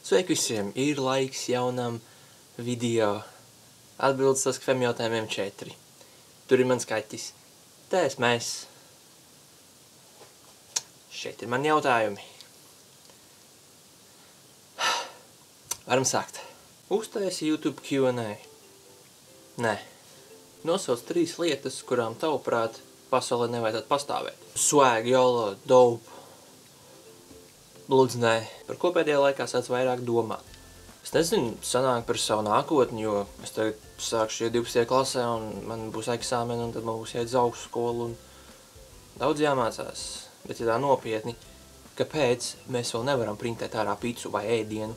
Sveiki visiem! Ir laiks jaunam video. Atbildes uz kafem jautājumiem 4. Tur ir mans kaķis. Te esmu es. Šeit ir mani jautājumi. Varam sākt. Uztaisi YouTube Q&A. Nē. Nosauc 3 lietas, kurām tavuprāt pasaulē nevajadzētu pastāvēt. Swag, YOLO, dope. Lūdzu, nē. Par ko pēdējā laikā sāc vairāk domāt? Es nezinu, sanāk par savu nākotni, jo es tagad sākšu 12. klasē un man būs eksāmeni un tad man būs jāiet uz augšu skolu un daudz jāmācās. Bet ja tā nopietni, kāpēc mēs vēl nevaram printēt ārā picu vai ēdienu?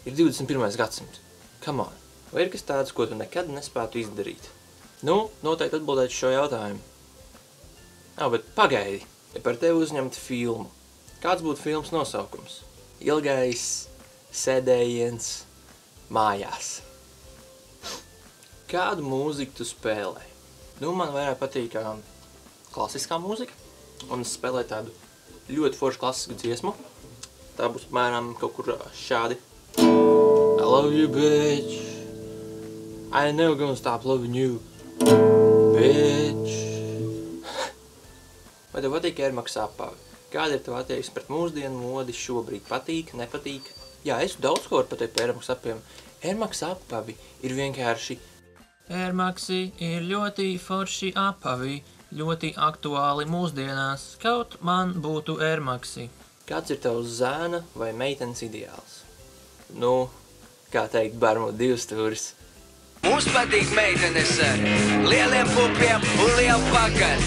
Ir 21. gadsimts. Come on. Vai ir kas tāds, ko tu nekad nespētu izdarīt? Nu, noteikti atbildēt šo jautājumu. Bet pagaidi, ja par tevi uzņemt filmu. Kāds būtu filmas nosaukums? Ilgais sēdējiens mājās. Kādu mūziku tu spēlē? Nu, man vairāk patīk klasiskā mūzika. Un es spēlēju tādu ļoti foršu klasisku dziesmu. Tā būs apmēram kaut kur šādi. I love you, bitch. I ain't never gonna stop loving you, bitch. Vai tev patīk Air Max apavi? Kāda ir tev attieksme pret mūsdienu modi šobrīd? Patīk, nepatīk? Jā, es daudz ko varu pateikt par Air Max apaviem. Air Max apavi ir vienkārši... Air Maxi ir ļoti forši apavi, ļoti aktuāli mūsdienās. Kaut man būtu Air Maxi. Kāds ir tavs zēna vai meitenes ideāls? Nu, kā teikt, barmo 2 stūris. Mums patīk meitenes ar lieliem pupiem un lielu pakaļ.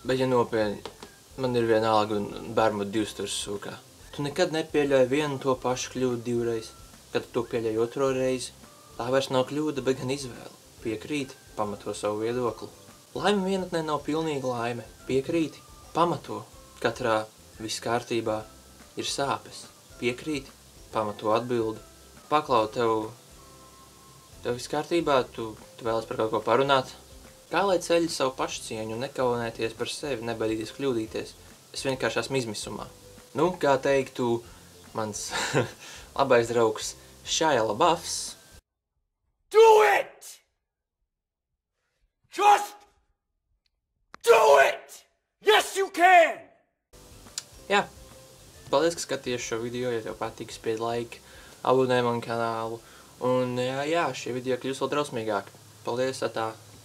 Bet ja nopietni, man ir vienalga un barmo 2 stūris sūkā. Tu nekad nepieļauj vienu to pašu kļūdu 2 reizi. Kad tu pieļauj 2. reizi, tā vairs nav kļūda, bet gan izvēle. Piekrīti, pamato savu viedokli. Laime vienatnē nav pilnīga laime. Piekrīti, pamato. Katrā viss kārtībā ir sāpes. Piekrīti, pamato atbildi. Paklau, tev viss kārtībā, tu vēlas par kaut ko parunāt. Kā lai ceļ savu pašcieņu un nekaunēties par sevi, nebaidīties kļūdīties? Es vienkārši esmu izmisumā. Nu, kā teiktu mans labais draugs Shia LaBeoufs. Do it! Just do it! Yes, you can! Jā, paldies, ka skaties šo video, ja tev patīk, spied like, abonē manu kanālu. Un jā, šie video kļūs vēl drausmīgāki. Paldies, atā!